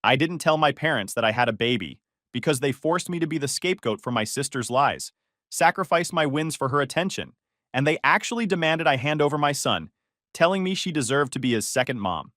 I didn't tell my parents that I had a baby because they forced me to be the scapegoat for my sister's lies, sacrificed my wins for her attention, and they actually demanded I hand over my son, telling me she deserved to be his second mom.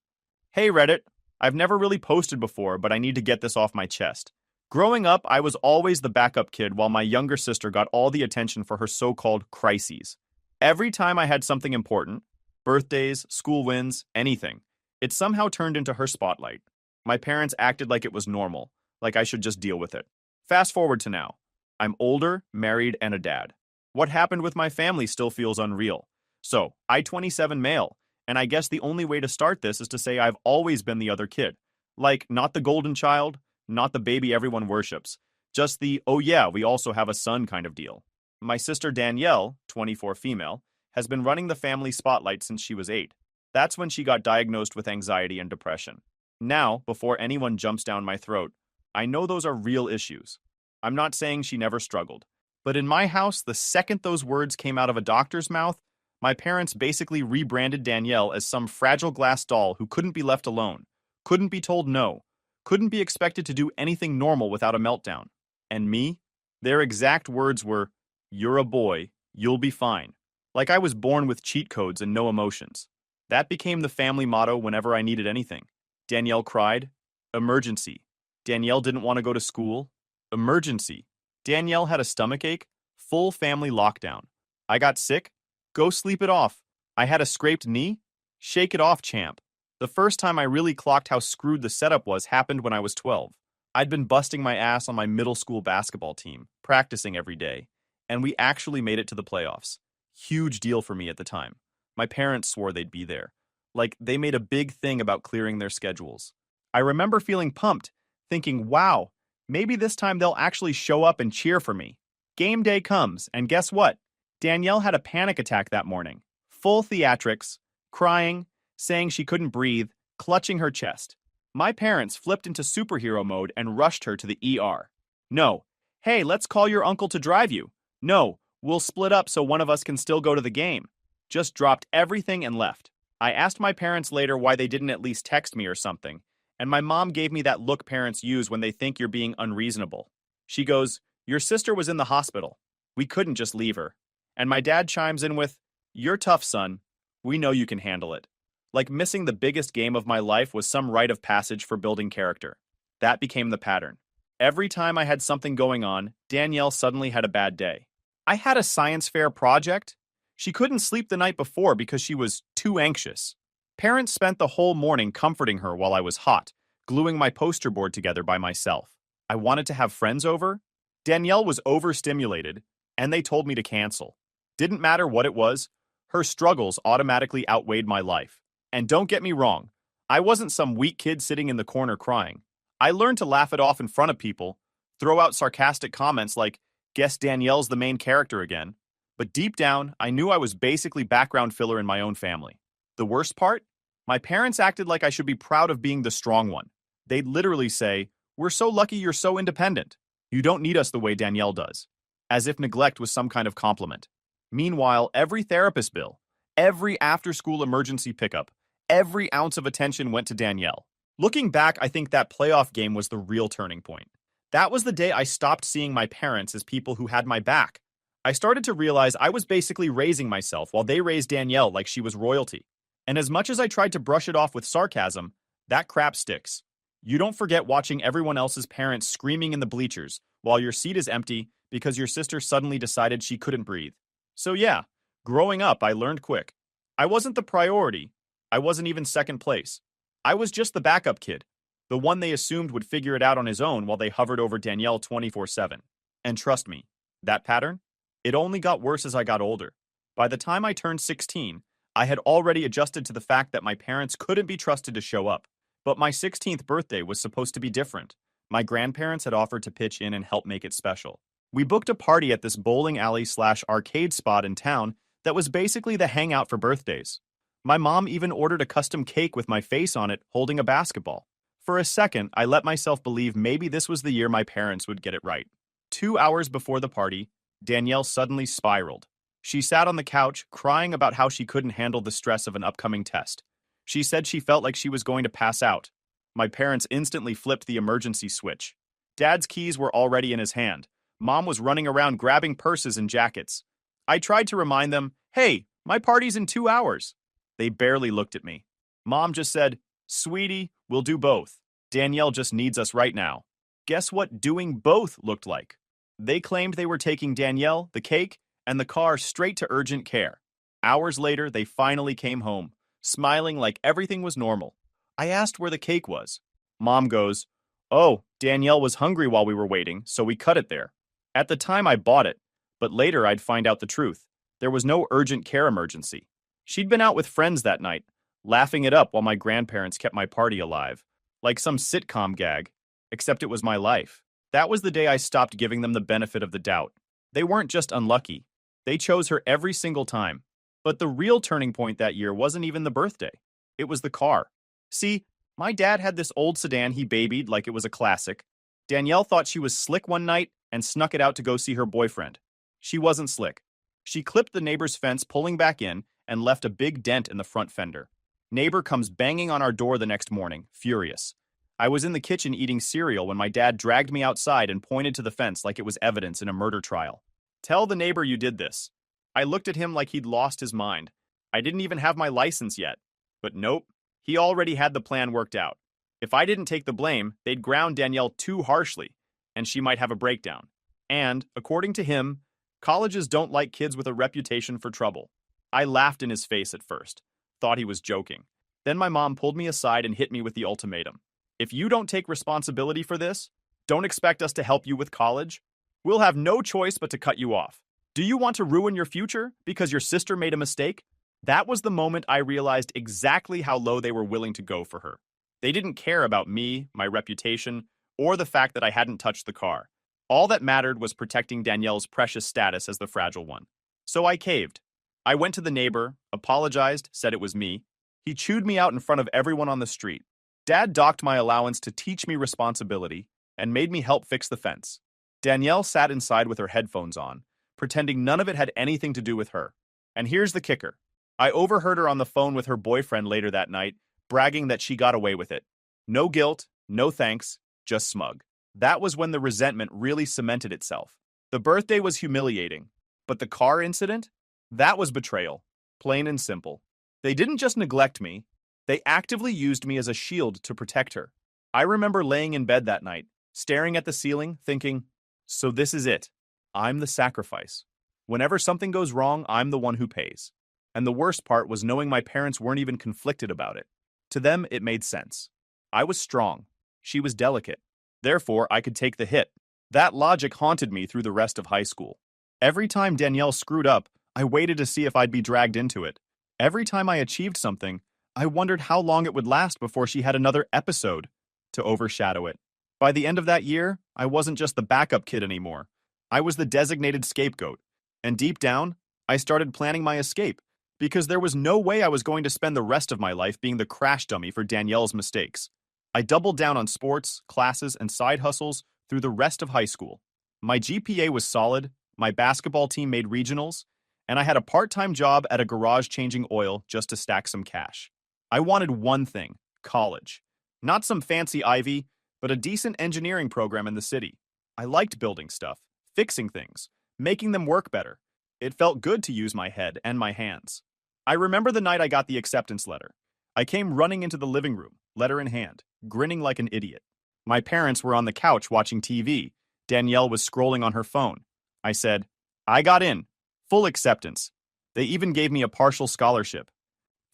Hey Reddit, I've never really posted before, but I need to get this off my chest. Growing up, I was always the backup kid while my younger sister got all the attention for her so-called crises. Every time I had something important, birthdays, school wins, anything, it somehow turned into her spotlight. My parents acted like it was normal, like I should just deal with it. Fast forward to now. I'm older, married, and a dad. What happened with my family still feels unreal. So, I 27 male, and I guess the only way to start this is to say I've always been the other kid. Like, not the golden child, not the baby everyone worships, just the, oh yeah, we also have a son kind of deal. My sister Danielle, 24 female, has been running the family spotlight since she was 8. That's when she got diagnosed with anxiety and depression. Now, before anyone jumps down my throat, I know those are real issues. I'm not saying she never struggled. But in my house, the second those words came out of a doctor's mouth, my parents basically rebranded Danielle as some fragile glass doll who couldn't be left alone, couldn't be told no, couldn't be expected to do anything normal without a meltdown. And me? Their exact words were, "You're a boy, you'll be fine." Like I was born with cheat codes and no emotions. That became the family motto whenever I needed anything. Danielle cried, emergency. Danielle didn't want to go to school, emergency. Danielle had a stomachache, full family lockdown. I got sick, go sleep it off. I had a scraped knee, shake it off, champ. The first time I really clocked how screwed the setup was happened when I was 12. I'd been busting my ass on my middle school basketball team, practicing every day, and we actually made it to the playoffs. Huge deal for me at the time. My parents swore they'd be there. Like, they made a big thing about clearing their schedules. I remember feeling pumped, thinking, wow, maybe this time they'll actually show up and cheer for me. Game day comes, and guess what? Danielle had a panic attack that morning. Full theatrics, crying, saying she couldn't breathe, clutching her chest. My parents flipped into superhero mode and rushed her to the ER. No. Hey, let's call your uncle to drive you. No, we'll split up so one of us can still go to the game. Just dropped everything and left. I asked my parents later why they didn't at least text me or something, and my mom gave me that look parents use when they think you're being unreasonable. She goes, "Your sister was in the hospital. We couldn't just leave her." And my dad chimes in with, "You're tough, son. We know you can handle it." Like missing the biggest game of my life was some rite of passage for building character. That became the pattern. Every time I had something going on, Danielle suddenly had a bad day. I had a science fair project. She couldn't sleep the night before because she was too anxious. Parents spent the whole morning comforting her while I was hot, gluing my poster board together by myself. I wanted to have friends over. Danielle was overstimulated, and they told me to cancel. Didn't matter what it was, her struggles automatically outweighed my life. And don't get me wrong, I wasn't some weak kid sitting in the corner crying. I learned to laugh it off in front of people, throw out sarcastic comments like, "Guess Danielle's the main character again." But deep down, I knew I was basically background filler in my own family. The worst part? My parents acted like I should be proud of being the strong one. They'd literally say, "We're so lucky you're so independent. You don't need us the way Danielle does." As if neglect was some kind of compliment. Meanwhile, every therapist bill, every after-school emergency pickup, every ounce of attention went to Danielle. Looking back, I think that playoff game was the real turning point. That was the day I stopped seeing my parents as people who had my back. I started to realize I was basically raising myself while they raised Danielle like she was royalty. And as much as I tried to brush it off with sarcasm, that crap sticks. You don't forget watching everyone else's parents screaming in the bleachers while your seat is empty because your sister suddenly decided she couldn't breathe. So yeah, growing up, I learned quick. I wasn't the priority. I wasn't even second place. I was just the backup kid, the one they assumed would figure it out on his own while they hovered over Danielle 24/7. And trust me, that pattern? It only got worse as I got older. By the time I turned 16, I had already adjusted to the fact that my parents couldn't be trusted to show up. But my 16th birthday was supposed to be different. My grandparents had offered to pitch in and help make it special. We booked a party at this bowling alley/arcade spot in town that was basically the hangout for birthdays. My mom even ordered a custom cake with my face on it holding a basketball. For a second, I let myself believe maybe this was the year my parents would get it right. 2 hours before the party, Danielle suddenly spiraled. She sat on the couch, crying about how she couldn't handle the stress of an upcoming test. She said she felt like she was going to pass out. My parents instantly flipped the emergency switch. Dad's keys were already in his hand. Mom was running around grabbing purses and jackets. I tried to remind them, hey, my party's in 2 hours. They barely looked at me. Mom just said, sweetie, we'll do both. Danielle just needs us right now. Guess what doing both looked like? They claimed they were taking Danielle, the cake, and the car straight to urgent care. Hours later, they finally came home, smiling like everything was normal. I asked where the cake was. Mom goes, oh, Danielle was hungry while we were waiting, so we cut it there. At the time, I bought it, but later I'd find out the truth. There was no urgent care emergency. She'd been out with friends that night, laughing it up while my grandparents kept my party alive, like some sitcom gag, except it was my life. That was the day I stopped giving them the benefit of the doubt. They weren't just unlucky. They chose her every single time. But the real turning point that year wasn't even the birthday. It was the car. See, my dad had this old sedan he babied like it was a classic. Danielle thought she was slick one night and snuck it out to go see her boyfriend. She wasn't slick. She clipped the neighbor's fence, pulling back in, and left a big dent in the front fender. Neighbor comes banging on our door the next morning, furious. I was in the kitchen eating cereal when my dad dragged me outside and pointed to the fence like it was evidence in a murder trial. Tell the neighbor you did this. I looked at him like he'd lost his mind. I didn't even have my license yet. But nope, he already had the plan worked out. If I didn't take the blame, they'd ground Danielle too harshly, and she might have a breakdown. And, according to him, colleges don't like kids with a reputation for trouble. I laughed in his face at first, thought he was joking. Then my mom pulled me aside and hit me with the ultimatum. If you don't take responsibility for this, don't expect us to help you with college. We'll have no choice but to cut you off. Do you want to ruin your future because your sister made a mistake? That was the moment I realized exactly how low they were willing to go for her. They didn't care about me, my reputation, or the fact that I hadn't touched the car. All that mattered was protecting Danielle's precious status as the fragile one. So I caved. I went to the neighbor, apologized, said it was me. He chewed me out in front of everyone on the street. Dad docked my allowance to teach me responsibility and made me help fix the fence. Danielle sat inside with her headphones on, pretending none of it had anything to do with her. And here's the kicker. I overheard her on the phone with her boyfriend later that night, bragging that she got away with it. No guilt, no thanks, just smug. That was when the resentment really cemented itself. The birthday was humiliating, but the car incident? That was betrayal, plain and simple. They didn't just neglect me, they actively used me as a shield to protect her. I remember laying in bed that night, staring at the ceiling, thinking, so this is it. I'm the sacrifice. Whenever something goes wrong, I'm the one who pays. And the worst part was knowing my parents weren't even conflicted about it. To them, it made sense. I was strong. She was delicate. Therefore, I could take the hit. That logic haunted me through the rest of high school. Every time Danielle screwed up, I waited to see if I'd be dragged into it. Every time I achieved something, I wondered how long it would last before she had another episode to overshadow it. By the end of that year, I wasn't just the backup kid anymore. I was the designated scapegoat. And deep down, I started planning my escape, because there was no way I was going to spend the rest of my life being the crash dummy for Danielle's mistakes. I doubled down on sports, classes, and side hustles through the rest of high school. My GPA was solid, my basketball team made regionals, and I had a part-time job at a garage changing oil just to stack some cash. I wanted one thing, college. Not some fancy Ivy, but a decent engineering program in the city. I liked building stuff, fixing things, making them work better. It felt good to use my head and my hands. I remember the night I got the acceptance letter. I came running into the living room, letter in hand, grinning like an idiot. My parents were on the couch watching TV. Danielle was scrolling on her phone. I said, I got in. Full acceptance. They even gave me a partial scholarship.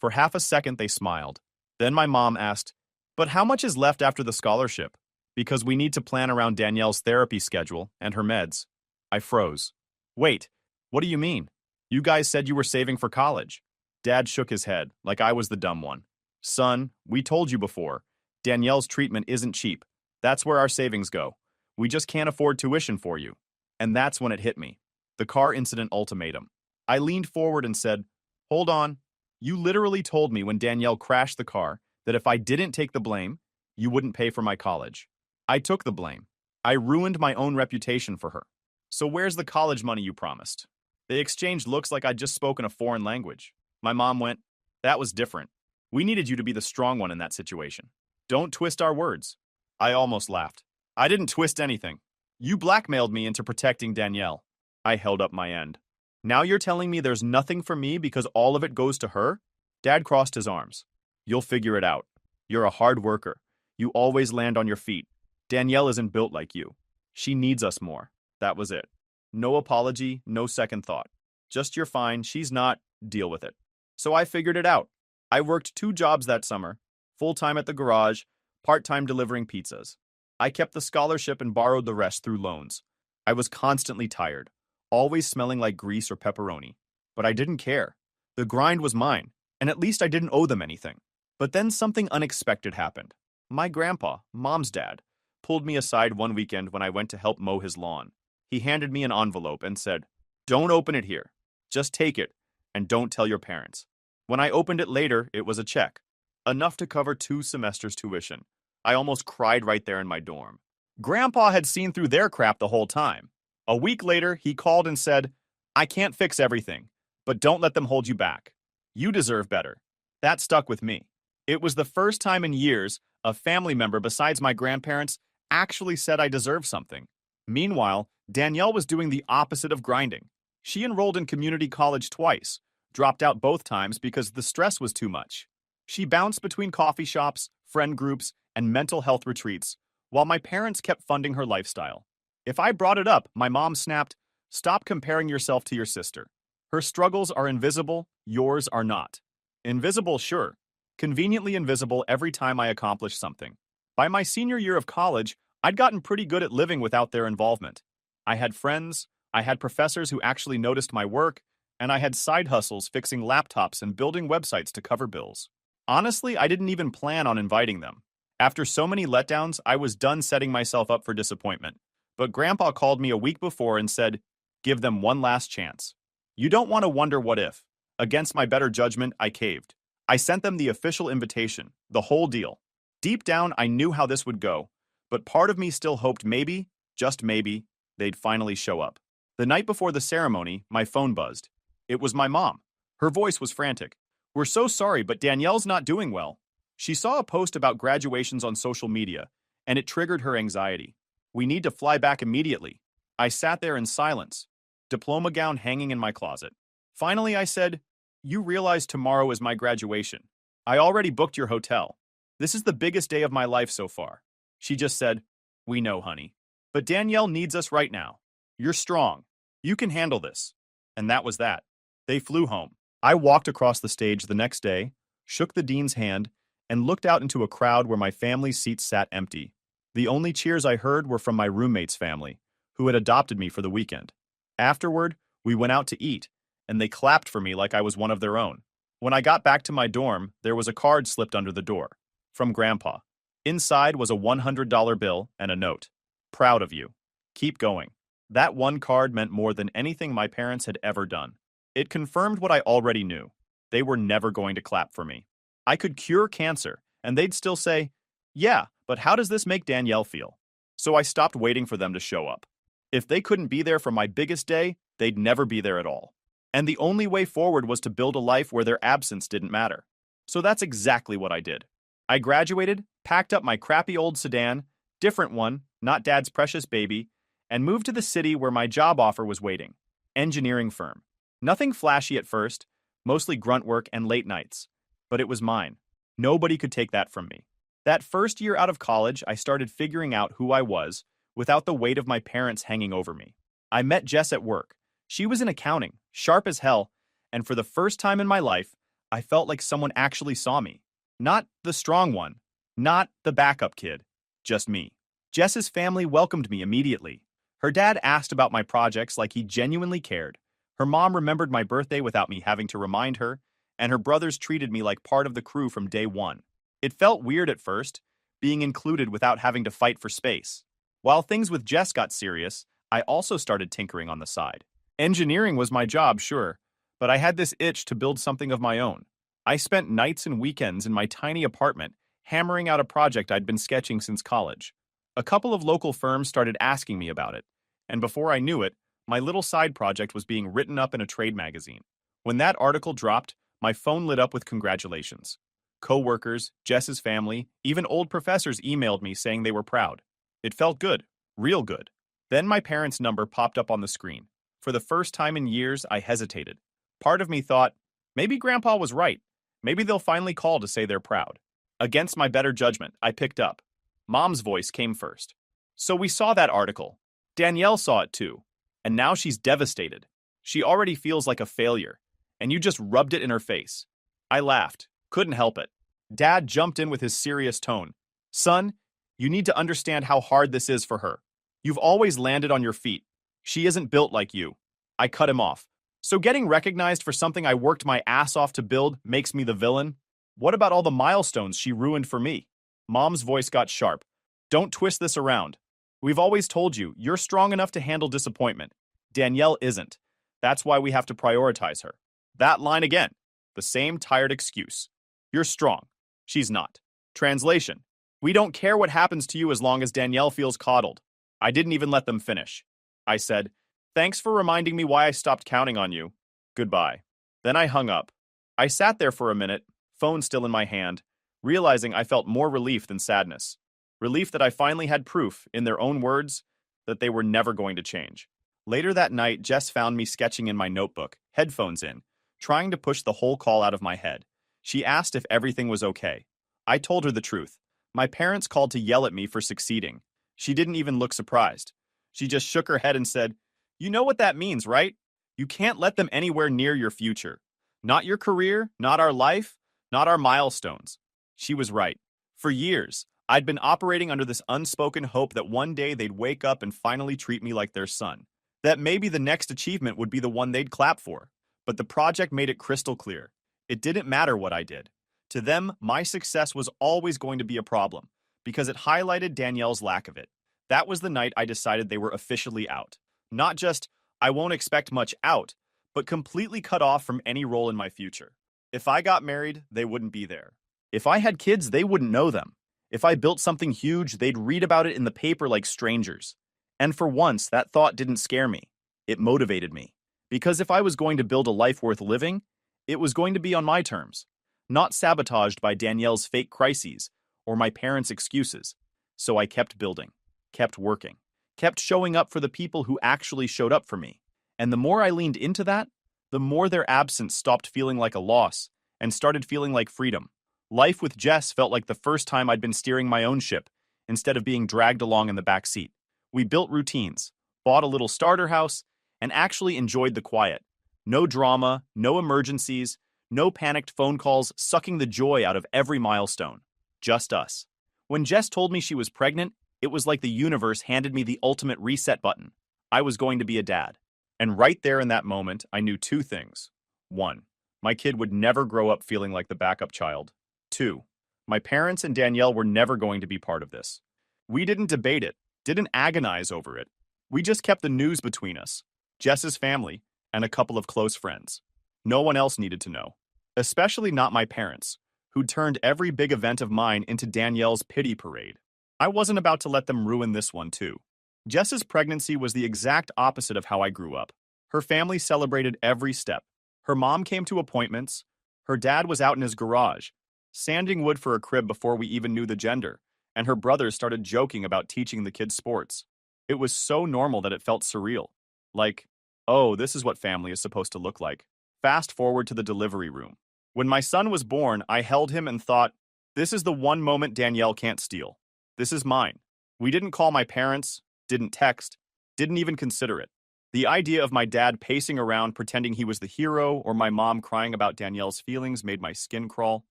For half a second, they smiled. Then my mom asked, but how much is left after the scholarship? Because we need to plan around Danielle's therapy schedule and her meds. I froze. Wait, what do you mean? You guys said you were saving for college. Dad shook his head, like I was the dumb one. Son, we told you before. Danielle's treatment isn't cheap. That's where our savings go. We just can't afford tuition for you. And that's when it hit me. The car incident ultimatum. I leaned forward and said, hold on. You literally told me when Danielle crashed the car that if I didn't take the blame, you wouldn't pay for my college. I took the blame. I ruined my own reputation for her. So where's the college money you promised? They exchanged looks like I'd just spoken a foreign language. My mom went, that was different. We needed you to be the strong one in that situation. Don't twist our words. I almost laughed. I didn't twist anything. You blackmailed me into protecting Danielle. I held up my end. Now you're telling me there's nothing for me because all of it goes to her? Dad crossed his arms. You'll figure it out. You're a hard worker. You always land on your feet. Danielle isn't built like you. She needs us more. That was it. No apology, no second thought. Just you're fine, she's not, deal with it. So I figured it out. I worked 2 jobs that summer, full-time at the garage, part-time delivering pizzas. I kept the scholarship and borrowed the rest through loans. I was constantly tired, always smelling like grease or pepperoni. But I didn't care. The grind was mine, and at least I didn't owe them anything. But then something unexpected happened. My grandpa, Mom's dad, pulled me aside one weekend when I went to help mow his lawn. He handed me an envelope and said, "Don't open it here. Just take it, and don't tell your parents." When I opened it later, it was a check. Enough to cover 2 semesters' tuition. I almost cried right there in my dorm. Grandpa had seen through their crap the whole time. A week later, he called and said, "I can't fix everything, but don't let them hold you back. You deserve better." That stuck with me. It was the first time in years a family member besides my grandparents actually said I deserved something. Meanwhile, Danielle was doing the opposite of grinding. She enrolled in community college twice, dropped out both times because the stress was too much. She bounced between coffee shops, friend groups, and mental health retreats, while my parents kept funding her lifestyle. If I brought it up, my mom snapped, "Stop comparing yourself to your sister. Her struggles are invisible, yours are not." Invisible, sure. Conveniently invisible every time I accomplished something. By my senior year of college, I'd gotten pretty good at living without their involvement. I had friends, I had professors who actually noticed my work, and I had side hustles fixing laptops and building websites to cover bills. Honestly, I didn't even plan on inviting them. After so many letdowns, I was done setting myself up for disappointment. But Grandpa called me a week before and said, "Give them one last chance." You don't want to wonder what if. Against my better judgment, I caved. I sent them the official invitation, the whole deal. Deep down, I knew how this would go, but part of me still hoped maybe, just maybe, they'd finally show up. The night before the ceremony, my phone buzzed. It was my mom. Her voice was frantic. "We're so sorry, but Danielle's not doing well." She saw a post about graduations on social media, and it triggered her anxiety. "We need to fly back immediately." I sat there in silence, diploma gown hanging in my closet. Finally, I said, "You realize tomorrow is my graduation. I already booked your hotel. This is the biggest day of my life so far." She just said, "We know, honey. But Danielle needs us right now. You're strong. You can handle this." And that was that. They flew home. I walked across the stage the next day, shook the dean's hand, and looked out into a crowd where my family's seats sat empty. The only cheers I heard were from my roommate's family, who had adopted me for the weekend. Afterward, we went out to eat, and they clapped for me like I was one of their own. When I got back to my dorm, there was a card slipped under the door. From Grandpa. Inside was a $100 bill and a note. "Proud of you. Keep going." That one card meant more than anything my parents had ever done. It confirmed what I already knew. They were never going to clap for me. I could cure cancer, and they'd still say, "Yeah, but how does this make Danielle feel?" So I stopped waiting for them to show up. If they couldn't be there for my biggest day, they'd never be there at all. And the only way forward was to build a life where their absence didn't matter. So that's exactly what I did. I graduated, packed up my crappy old sedan, different one, not Dad's precious baby, and moved to the city where my job offer was waiting. Engineering firm. Nothing flashy at first, mostly grunt work and late nights. But it was mine. Nobody could take that from me. That first year out of college, I started figuring out who I was without the weight of my parents hanging over me. I met Jess at work. She was in accounting, sharp as hell, and for the first time in my life, I felt like someone actually saw me. Not the strong one, not the backup kid, just me. Jess's family welcomed me immediately. Her dad asked about my projects like he genuinely cared. Her mom remembered my birthday without me having to remind her, and her brothers treated me like part of the crew from day one. It felt weird at first, being included without having to fight for space. While things with Jess got serious, I also started tinkering on the side. Engineering was my job, sure, but I had this itch to build something of my own. I spent nights and weekends in my tiny apartment, hammering out a project I'd been sketching since college. A couple of local firms started asking me about it, and before I knew it, my little side project was being written up in a trade magazine. When that article dropped, my phone lit up with congratulations. Co-workers, Jess's family, even old professors emailed me saying they were proud. It felt good, real good. Then my parents' number popped up on the screen. For the first time in years, I hesitated. Part of me thought, maybe Grandpa was right. Maybe they'll finally call to say they're proud. Against my better judgment, I picked up. Mom's voice came first. So we saw that article. Danielle saw it too. And now she's devastated. She already feels like a failure. And you just rubbed it in her face. I laughed. Couldn't help it. Dad jumped in with his serious tone. Son, you need to understand how hard this is for her. You've always landed on your feet. She isn't built like you. I cut him off. So getting recognized for something I worked my ass off to build makes me the villain? What about all the milestones she ruined for me? Mom's voice got sharp. Don't twist this around. We've always told you, you're strong enough to handle disappointment. Danielle isn't. That's why we have to prioritize her. That line again. The same tired excuse. You're strong. She's not. Translation. We don't care what happens to you as long as Danielle feels coddled. I didn't even let them finish. I said, thanks for reminding me why I stopped counting on you. Goodbye. Then I hung up. I sat there for a minute, phone still in my hand, realizing I felt more relief than sadness. Relief that I finally had proof, in their own words, that they were never going to change. Later that night, Jess found me sketching in my notebook, headphones in, trying to push the whole call out of my head. She asked if everything was okay. I told her the truth. My parents called to yell at me for succeeding. She didn't even look surprised. She just shook her head and said, you know what that means, right? You can't let them anywhere near your future. Not your career, not our life, not our milestones. She was right. For years, I'd been operating under this unspoken hope that one day they'd wake up and finally treat me like their son. That maybe the next achievement would be the one they'd clap for. But the project made it crystal clear. It didn't matter what I did. To them, my success was always going to be a problem, because it highlighted Danielle's lack of it. That was the night I decided they were officially out. Not just, I won't expect much out, but completely cut off from any role in my future. If I got married, they wouldn't be there. If I had kids, they wouldn't know them. If I built something huge, they'd read about it in the paper like strangers. And for once, that thought didn't scare me. It motivated me. Because if I was going to build a life worth living, it was going to be on my terms, not sabotaged by Danielle's fake crises or my parents' excuses. So I kept building, kept working, kept showing up for the people who actually showed up for me. And the more I leaned into that, the more their absence stopped feeling like a loss and started feeling like freedom. Life with Jess felt like the first time I'd been steering my own ship instead of being dragged along in the back seat. We built routines, bought a little starter house, and actually enjoyed the quiet. No drama, no emergencies, no panicked phone calls sucking the joy out of every milestone. Just us. When Jess told me she was pregnant, it was like the universe handed me the ultimate reset button. I was going to be a dad. And right there in that moment, I knew two things. 1. My kid would never grow up feeling like the backup child. 2. My parents and Danielle were never going to be part of this. We didn't debate it, didn't agonize over it. We just kept the news between us, Jess's family, and a couple of close friends. No one else needed to know. Especially not my parents, who turned every big event of mine into Danielle's pity parade. I wasn't about to let them ruin this one too. Jess's pregnancy was the exact opposite of how I grew up. Her family celebrated every step. Her mom came to appointments. Her dad was out in his garage, sanding wood for a crib before we even knew the gender, and her brothers started joking about teaching the kids sports. It was so normal that it felt surreal. Like, oh, this is what family is supposed to look like. Fast forward to the delivery room. When my son was born, I held him and thought, this is the one moment Danielle can't steal. This is mine. We didn't call my parents, didn't text, didn't even consider it. The idea of my dad pacing around pretending he was the hero or my mom crying about Danielle's feelings made my skin crawl.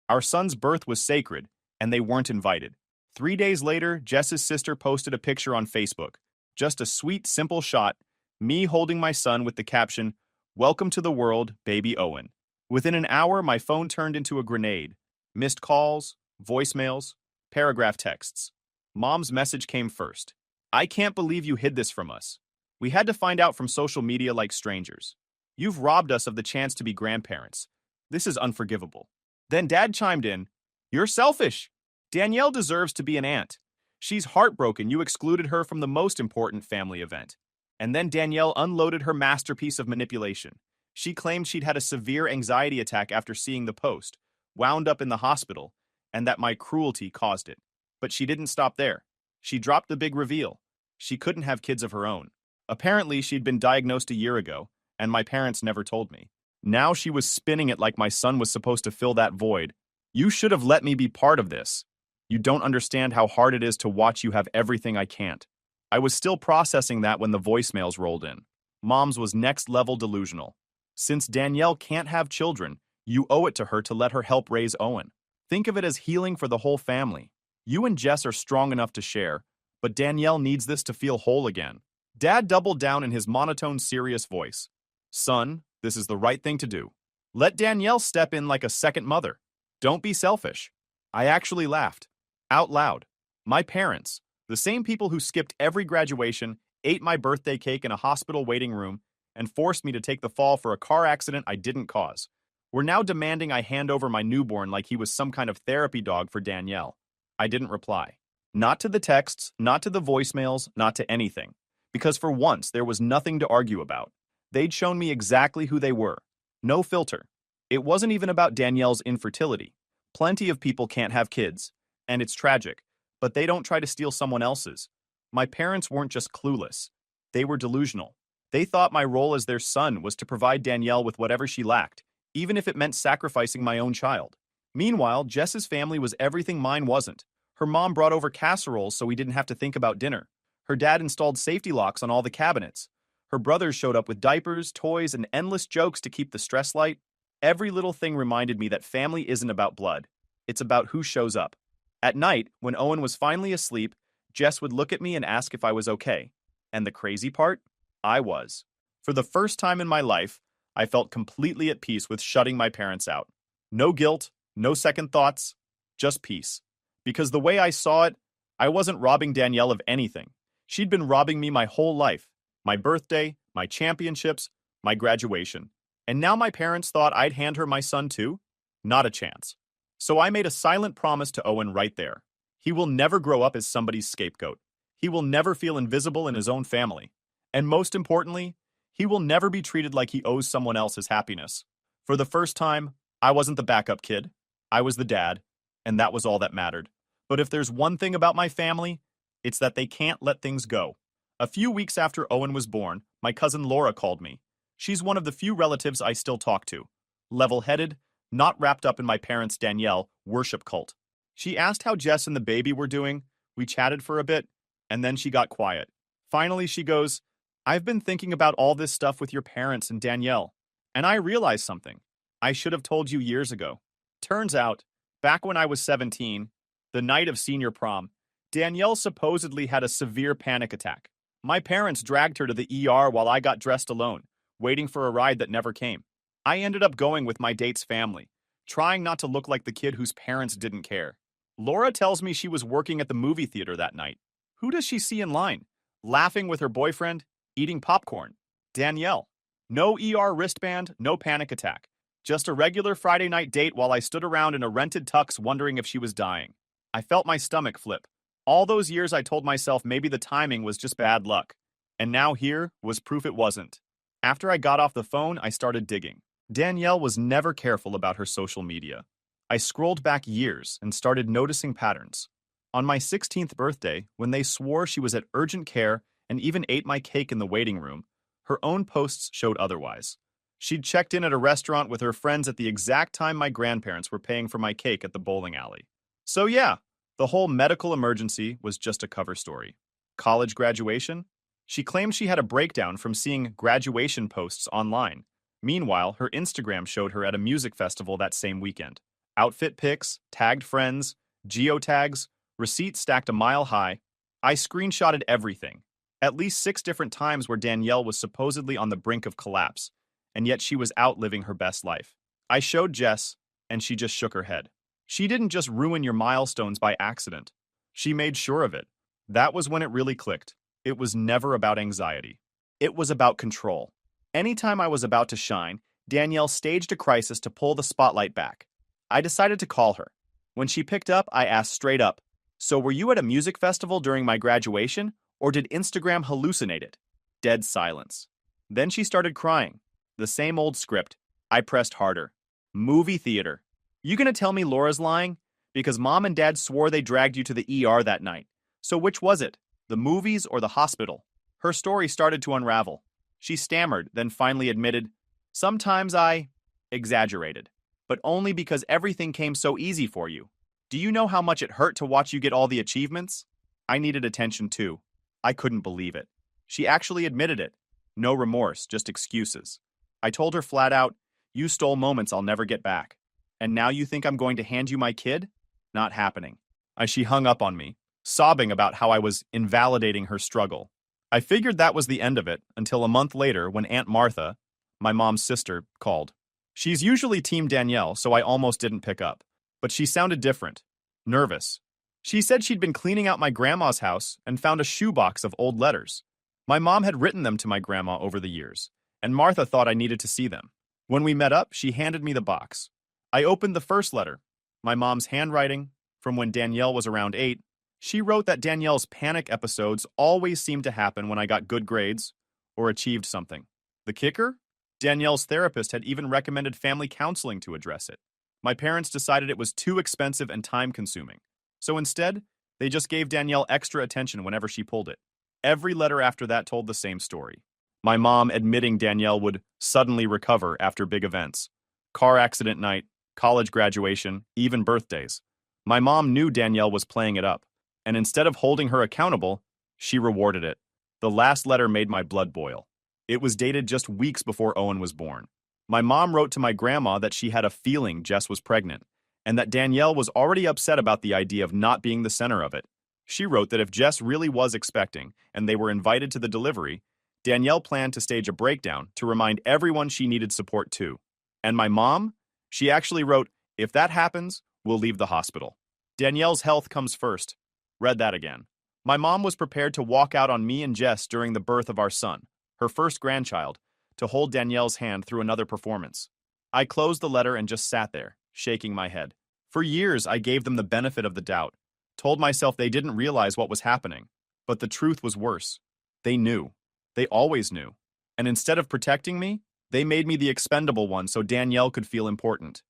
Our son's birth was sacred, and they weren't invited. 3 days later, Jess's sister posted a picture on Facebook. Just a sweet, simple shot, me holding my son with the caption, "Welcome to the world, baby Owen." Within an hour, my phone turned into a grenade. Missed calls, voicemails, paragraph texts. Mom's message came first. I can't believe you hid this from us. We had to find out from social media like strangers. You've robbed us of the chance to be grandparents. This is unforgivable. Then Dad chimed in, you're selfish. Danielle deserves to be an aunt. She's heartbroken you excluded her from the most important family event. And then Danielle unloaded her masterpiece of manipulation. She claimed she'd had a severe anxiety attack after seeing the post, wound up in the hospital, and that my cruelty caused it. But she didn't stop there. She dropped the big reveal. She couldn't have kids of her own. Apparently, she'd been diagnosed a year ago, and my parents never told me. Now she was spinning it like my son was supposed to fill that void. You should have let me be part of this. You don't understand how hard it is to watch you have everything I can't. I was still processing that when the voicemails rolled in. Mom's was next level delusional. Since Danielle can't have children, you owe it to her to let her help raise Owen. Think of it as healing for the whole family. You and Jess are strong enough to share, but Danielle needs this to feel whole again. Dad doubled down in his monotone, serious voice. Son, this is the right thing to do. Let Danielle step in like a second mother. Don't be selfish. I actually laughed. Out loud. My parents, the same people who skipped every graduation, ate my birthday cake in a hospital waiting room, and forced me to take the fall for a car accident I didn't cause, were now demanding I hand over my newborn like he was some kind of therapy dog for Danielle. I didn't reply. Not to the texts, not to the voicemails, not to anything. Because for once, there was nothing to argue about. They'd shown me exactly who they were. No filter. It wasn't even about Danielle's infertility. Plenty of people can't have kids, and it's tragic, but they don't try to steal someone else's. My parents weren't just clueless. They were delusional. They thought my role as their son was to provide Danielle with whatever she lacked, even if it meant sacrificing my own child. Meanwhile, Jess's family was everything mine wasn't. Her mom brought over casseroles so we didn't have to think about dinner. Her dad installed safety locks on all the cabinets. Her brothers showed up with diapers, toys, and endless jokes to keep the stress light. Every little thing reminded me that family isn't about blood. It's about who shows up. At night, when Owen was finally asleep, Jess would look at me and ask if I was okay. And the crazy part? I was. For the first time in my life, I felt completely at peace with shutting my parents out. No guilt, no second thoughts, just peace. Because the way I saw it, I wasn't robbing Danielle of anything. She'd been robbing me my whole life. My birthday, my championships, my graduation. And now my parents thought I'd hand her my son too? Not a chance. So I made a silent promise to Owen right there. He will never grow up as somebody's scapegoat. He will never feel invisible in his own family. And most importantly, he will never be treated like he owes someone else his happiness. For the first time, I wasn't the backup kid. I was the dad, and that was all that mattered. But if there's one thing about my family, it's that they can't let things go. A few weeks after Owen was born, my cousin Laura called me. She's one of the few relatives I still talk to. Level-headed, not wrapped up in my parents' Danielle worship cult. She asked how Jess and the baby were doing. We chatted for a bit, and then she got quiet. Finally, she goes, I've been thinking about all this stuff with your parents and Danielle, and I realized something. I should have told you years ago. Turns out, back when I was 17, the night of senior prom, Danielle supposedly had a severe panic attack. My parents dragged her to the ER while I got dressed alone, waiting for a ride that never came. I ended up going with my date's family, trying not to look like the kid whose parents didn't care. Laura tells me she was working at the movie theater that night. Who does she see in line? Laughing with her boyfriend, eating popcorn. Danielle. No ER wristband, no panic attack. Just a regular Friday night date while I stood around in a rented tux wondering if she was dying. I felt my stomach flip. All those years I told myself maybe the timing was just bad luck. And now here was proof it wasn't. After I got off the phone, I started digging. Danielle was never careful about her social media. I scrolled back years and started noticing patterns. On my 16th birthday, when they swore she was at urgent care and even ate my cake in the waiting room, her own posts showed otherwise. She'd checked in at a restaurant with her friends at the exact time my grandparents were paying for my cake at the bowling alley. So yeah, the whole medical emergency was just a cover story. College graduation? She claimed she had a breakdown from seeing graduation posts online. Meanwhile, her Instagram showed her at a music festival that same weekend. Outfit pics, tagged friends, geotags, receipts stacked a mile high. I screenshotted everything. At least 6 different times where Danielle was supposedly on the brink of collapse, and yet she was out living her best life. I showed Jess, and she just shook her head. She didn't just ruin your milestones by accident. She made sure of it. That was when it really clicked. It was never about anxiety. It was about control. Anytime I was about to shine, Danielle staged a crisis to pull the spotlight back. I decided to call her. When she picked up, I asked straight up, "So were you at a music festival during my graduation, or did Instagram hallucinate it?" Dead silence. Then she started crying. The same old script. I pressed harder. Movie theater. You gonna tell me Laura's lying? Because mom and dad swore they dragged you to the ER that night. So which was it? The movies or the hospital? Her story started to unravel. She stammered, then finally admitted, "Sometimes I exaggerated, but only because everything came so easy for you. Do you know how much it hurt to watch you get all the achievements?" I needed attention too. I couldn't believe it. She actually admitted it. No remorse, just excuses. I told her flat out, "You stole moments I'll never get back. And now you think I'm going to hand you my kid? Not happening." She hung up on me, sobbing about how I was invalidating her struggle. I figured that was the end of it until a month later when Aunt Martha, my mom's sister, called. She's usually Team Danielle, so I almost didn't pick up. But she sounded different. Nervous. She said she'd been cleaning out my grandma's house and found a shoebox of old letters. My mom had written them to my grandma over the years, and Martha thought I needed to see them. When we met up, she handed me the box. I opened the first letter, my mom's handwriting, from when Danielle was around 8. She wrote that Danielle's panic episodes always seemed to happen when I got good grades or achieved something. The kicker? Danielle's therapist had even recommended family counseling to address it. My parents decided it was too expensive and time-consuming. So instead, they just gave Danielle extra attention whenever she pulled it. Every letter after that told the same story. My mom admitting Danielle would suddenly recover after big events. Car accident night, college graduation, even birthdays. My mom knew Danielle was playing it up, and instead of holding her accountable, she rewarded it. The last letter made my blood boil. It was dated just weeks before Owen was born. My mom wrote to my grandma that she had a feeling Jess was pregnant, and that Danielle was already upset about the idea of not being the center of it. She wrote that if Jess really was expecting, and they were invited to the delivery, Danielle planned to stage a breakdown to remind everyone she needed support too. And my mom? She actually wrote, "If that happens, we'll leave the hospital. Danielle's health comes first." Read that again. My mom was prepared to walk out on me and Jess during the birth of our son, her first grandchild, to hold Danielle's hand through another performance. I closed the letter and just sat there, shaking my head. For years, I gave them the benefit of the doubt, told myself they didn't realize what was happening. But the truth was worse. They knew. They always knew. And instead of protecting me, they made me the expendable one so Danielle could feel important.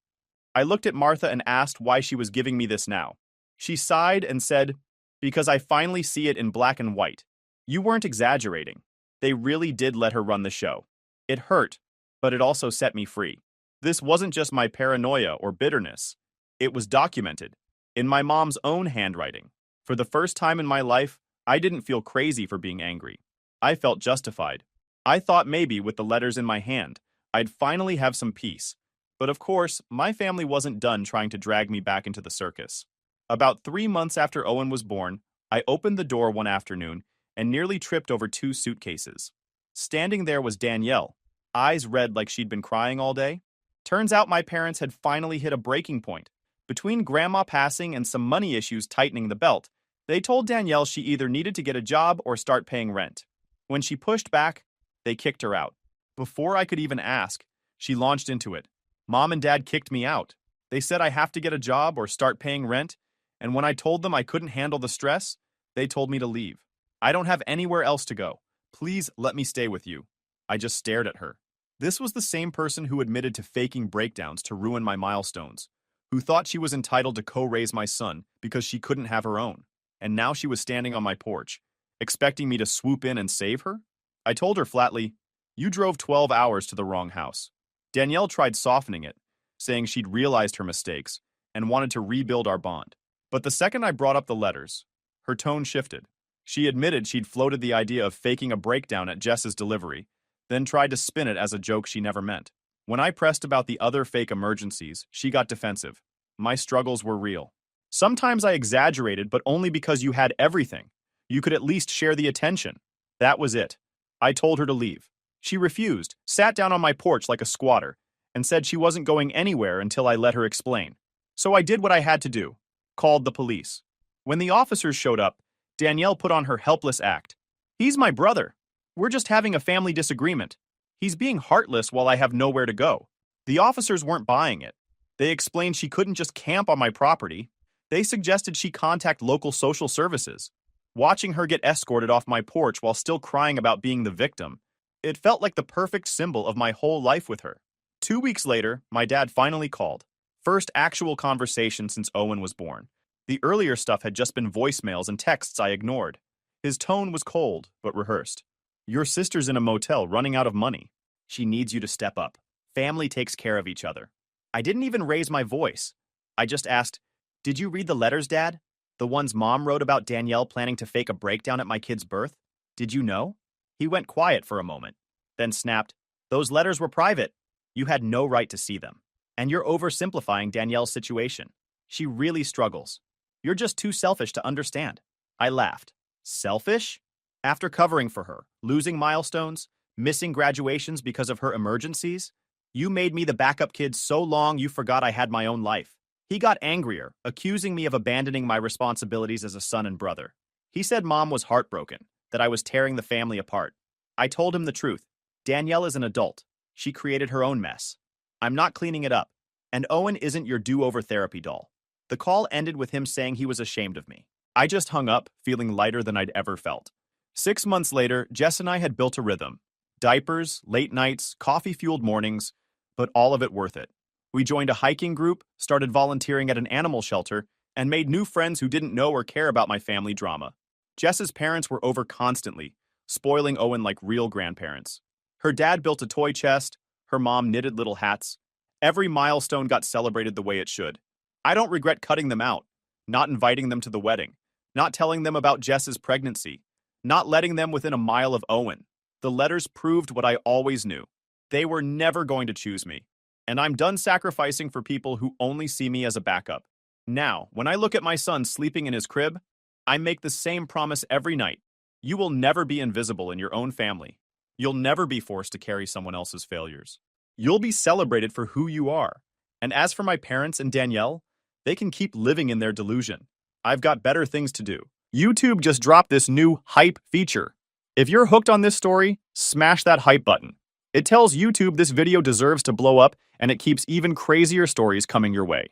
I looked at Martha and asked why she was giving me this now. She sighed and said, "Because I finally see it in black and white. You weren't exaggerating. They really did let her run the show. It hurt, but it also set me free. This wasn't just my paranoia or bitterness. It was documented, in my mom's own handwriting. For the first time in my life, I didn't feel crazy for being angry. I felt justified. I thought maybe with the letters in my hand, I'd finally have some peace. But of course, my family wasn't done trying to drag me back into the circus. About 3 months after Owen was born, I opened the door one afternoon and nearly tripped over 2 suitcases. Standing there was Danielle, eyes red like she'd been crying all day. Turns out my parents had finally hit a breaking point. Between grandma passing and some money issues tightening the belt, they told Danielle she either needed to get a job or start paying rent. When she pushed back, they kicked her out. Before I could even ask, she launched into it. Mom and Dad kicked me out. They said I have to get a job or start paying rent, and when I told them I couldn't handle the stress, they told me to leave. I don't have anywhere else to go. Please let me stay with you. I just stared at her. This was the same person who admitted to faking breakdowns to ruin my milestones, who thought she was entitled to co-raise my son because she couldn't have her own, and now she was standing on my porch, expecting me to swoop in and save her? I told her flatly, "You drove 12 hours to the wrong house." Danielle tried softening it, saying she'd realized her mistakes and wanted to rebuild our bond. But the second I brought up the letters, her tone shifted. She admitted she'd floated the idea of faking a breakdown at Jess's delivery, then tried to spin it as a joke she never meant. When I pressed about the other fake emergencies, she got defensive. My struggles were real. Sometimes I exaggerated, but only because you had everything. You could at least share the attention. That was it. I told her to leave. She refused, sat down on my porch like a squatter, and said she wasn't going anywhere until I let her explain. So I did what I had to do. Called the police. When the officers showed up, Danielle put on her helpless act. "He's my brother. We're just having a family disagreement. He's being heartless while I have nowhere to go." The officers weren't buying it. They explained she couldn't just camp on my property. They suggested she contact local social services. Watching her get escorted off my porch while still crying about being the victim, it felt like the perfect symbol of my whole life with her. 2 weeks later, my dad finally called. First actual conversation since Owen was born. The earlier stuff had just been voicemails and texts I ignored. His tone was cold, but rehearsed. Your sister's in a motel running out of money. She needs you to step up. Family takes care of each other. I didn't even raise my voice. I just asked, did you read the letters, Dad? The ones Mom wrote about Danielle planning to fake a breakdown at my kid's birth? Did you know? He went quiet for a moment, then snapped, those letters were private. You had no right to see them. And you're oversimplifying Danielle's situation. She really struggles. You're just too selfish to understand. I laughed. Selfish? After covering for her, losing milestones, missing graduations because of her emergencies, you made me the backup kid so long you forgot I had my own life. He got angrier, accusing me of abandoning my responsibilities as a son and brother. He said Mom was heartbroken, that I was tearing the family apart. I told him the truth. Danielle is an adult. She created her own mess. I'm not cleaning it up. And Owen isn't your do-over therapy doll. The call ended with him saying he was ashamed of me. I just hung up, feeling lighter than I'd ever felt. 6 months later, Jess and I had built a rhythm. Diapers, late nights, coffee-fueled mornings, but all of it worth it. We joined a hiking group, started volunteering at an animal shelter, and made new friends who didn't know or care about my family drama. Jess's parents were over constantly, spoiling Owen like real grandparents. Her dad built a toy chest, her mom knitted little hats. Every milestone got celebrated the way it should. I don't regret cutting them out, not inviting them to the wedding, not telling them about Jess's pregnancy, not letting them within a mile of Owen. The letters proved what I always knew. They were never going to choose me. And I'm done sacrificing for people who only see me as a backup. Now, when I look at my son sleeping in his crib, I make the same promise every night. You will never be invisible in your own family. You'll never be forced to carry someone else's failures. You'll be celebrated for who you are. And as for my parents and Danielle, they can keep living in their delusion. I've got better things to do. YouTube just dropped this new hype feature. If you're hooked on this story, smash that hype button. It tells YouTube this video deserves to blow up, and it keeps even crazier stories coming your way.